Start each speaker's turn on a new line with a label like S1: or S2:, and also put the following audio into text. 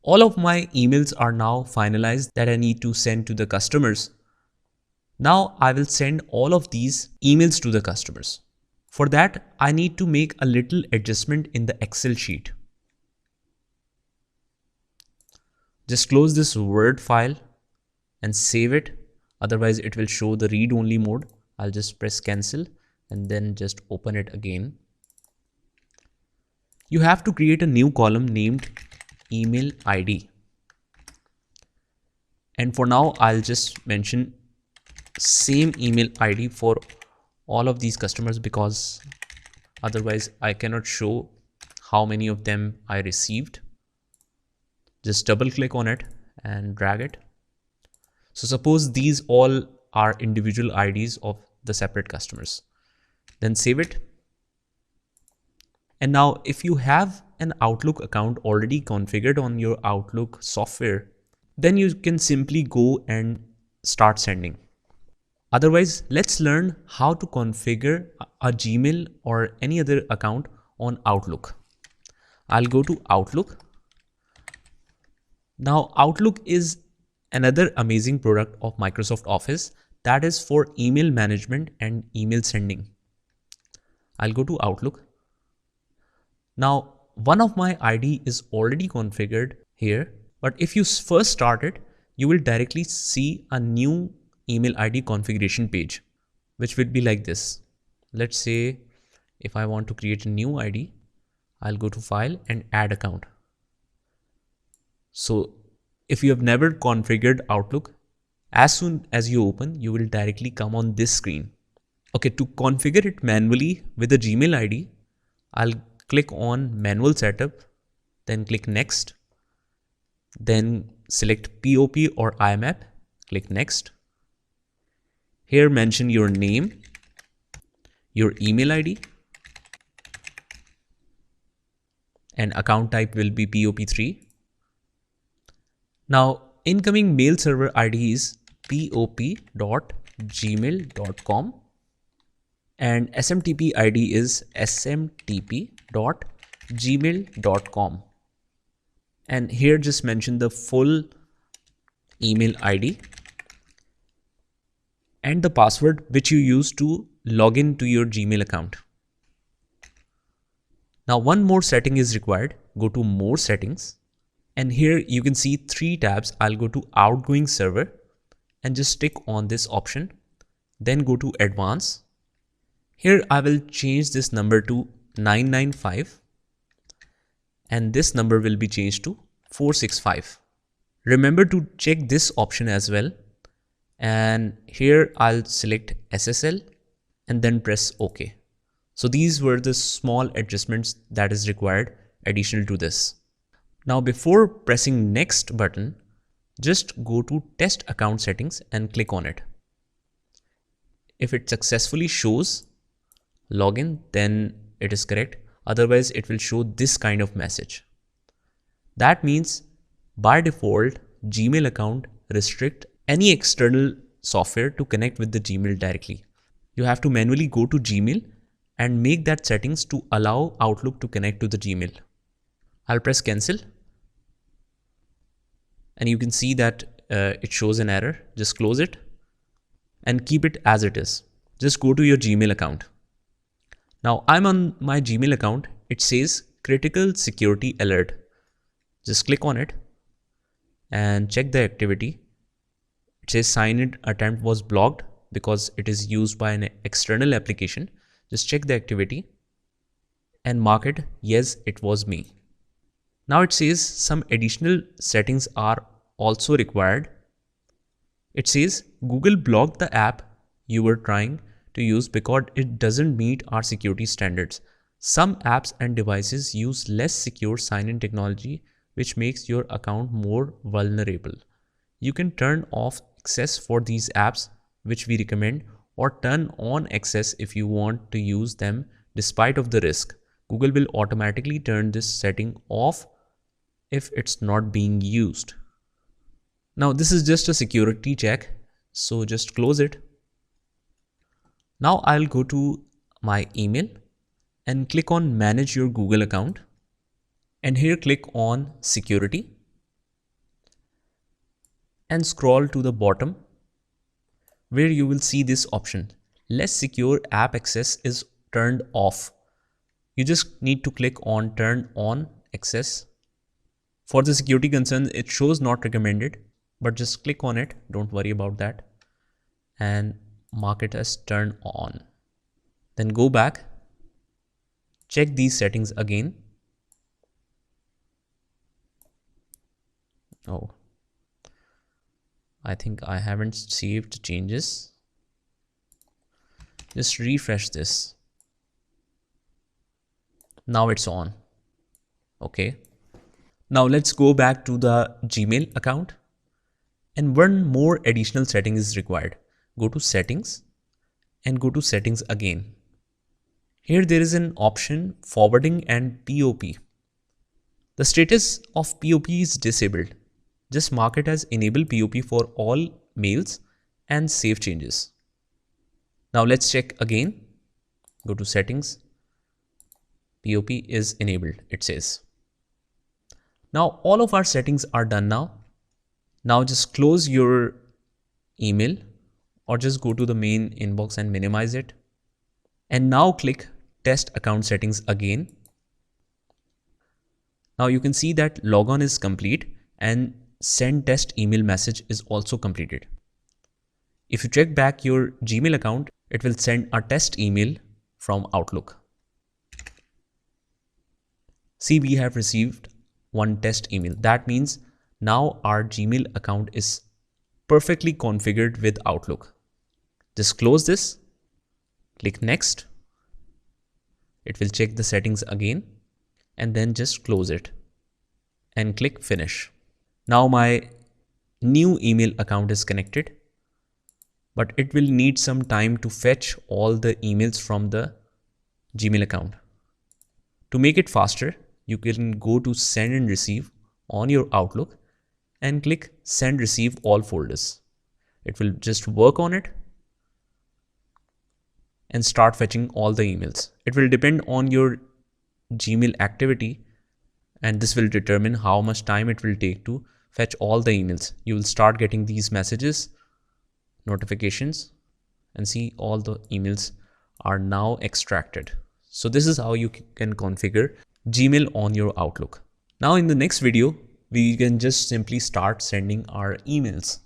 S1: All of my emails are now finalized that I need to send to the customers. Now I will send all of these emails to the customers. For that, I need to make a little adjustment in the Excel sheet. Just close this Word file and save it. Otherwise, it will show the read-only mode. I'll just press cancel and then just open it again. You have to create a new column named email ID. And for now, I'll just mention same email ID for all of these customers because otherwise I cannot show how many of them I received. Just double click on it and drag it. So suppose these all are individual IDs of the separate customers. Then save it. And now if you have an Outlook account already configured on your Outlook software, then you can simply go and start sending. Otherwise, let's learn how to configure a Gmail or any other account on Outlook. I'll go to Outlook. Now, Outlook is another amazing product of Microsoft Office that is for email management and email sending. I'll go to Outlook. Now, one of my ID is already configured here, but if you first start it, you will directly see a new email ID configuration page, which will be like this. Let's say if I want to create a new ID, I'll go to File and Add Account. So if you have never configured Outlook, as soon as you open, you will directly come on this screen. Okay, to configure it manually with a Gmail ID, I'll click on Manual Setup, then click Next, then select POP or IMAP, click Next. Here mention your name, your email ID, and account type will be POP3. Now, incoming mail server ID is pop.gmail.com and SMTP ID is smtp.gmail.com. And here just mention the full email ID and the password which you use to log in to your Gmail account. Now, one more setting is required. Go to More Settings. And here you can see 3 tabs. I'll go to Outgoing Server and just tick on this option. Then go to Advanced. Here I will change this number to 995 and this number will be changed to 465. Remember to check this option as well. And here I'll select SSL and then press OK. So these were the small adjustments that is required additional to this. Now before pressing next button, just go to Test Account Settings and click on it. If it successfully shows login, then it is correct. Otherwise, it will show this kind of message. That means by default, Gmail account restrict any external software to connect with the Gmail directly. You have to manually go to Gmail and make that settings to allow Outlook to connect to the Gmail. I'll press cancel. And you can see that it shows an error. Just close it and keep it as it is. Just go to your Gmail account. Now I'm on my Gmail account. It says critical security alert. Just click on it and check the activity. It says sign in attempt was blocked because it is used by an external application. Just check the activity and mark it, yes, it was me. Now it says some additional settings are also required. It says Google blocked the app you were trying to use because it doesn't meet our security standards. Some apps and devices use less secure sign-in technology, which makes your account more vulnerable. You can turn off access for these apps, which we recommend, or turn on access if you want to use them despite of the risk. Google will automatically turn this setting off if it's not being used. Now this is just a security check, so just close it. Now I'll go to my email and click on manage your Google account, and here click on security. and scroll to the bottom where you will see this option. Less secure app access is turned off. You just need to click on turn on access. For the security concerns, it shows not recommended, but just click on it. Don't worry about that. And mark it as turn on. Then go back, check these settings again. Oh, I think I haven't saved changes. Just refresh this. Now it's on. Okay. Now let's go back to the Gmail account, and one more additional setting is required. Go to settings and go to settings again. Here there is an option forwarding and POP. The status of POP is disabled. Just mark it as enable POP for all mails and save changes. Now let's check again. Go to settings. POP is enabled, it says. Now all of our settings are done now. Now just close your email or just go to the main inbox and minimize it. And now click test account settings again. Now you can see that logon is complete and send test email message is also completed. If you check back your Gmail account, it will send a test email from Outlook. See, we have received one test email. That means now our Gmail account is perfectly configured with Outlook. Just close this, click next. It will check the settings again and then just close it and click finish. Now my new email account is connected, but it will need some time to fetch all the emails from the Gmail account. To make it faster, you can go to send and receive on your Outlook and click send receive all folders. It will just work on it and start fetching all the emails. It will depend on your Gmail activity, and this will determine how much time it will take to fetch all the emails. You will start getting these messages, notifications, and see all the emails are now extracted. So this is how you can configure Gmail on your Outlook. Now in the next video, we can just simply start sending our emails.